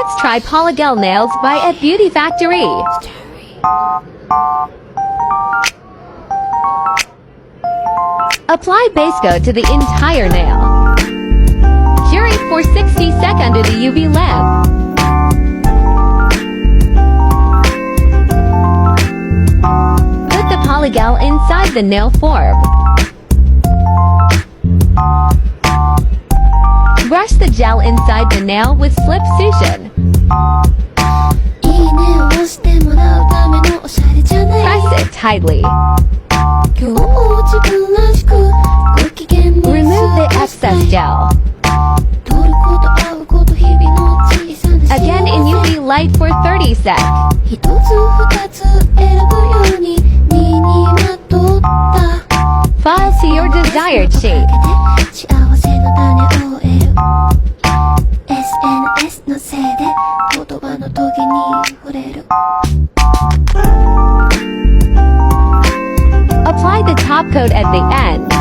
Let's try polygel nails by at Beauty Factory. Apply base coat to the entire nail. Curate for 60 seconds under the UV lamp. Put the polygel inside the nail form. Brush the gel inside the nail with slip suction. Press it tightly. Remove the excess gel. Again in UV light for 30 seconds. Fall to your desired shape. Apply the top coat at the end.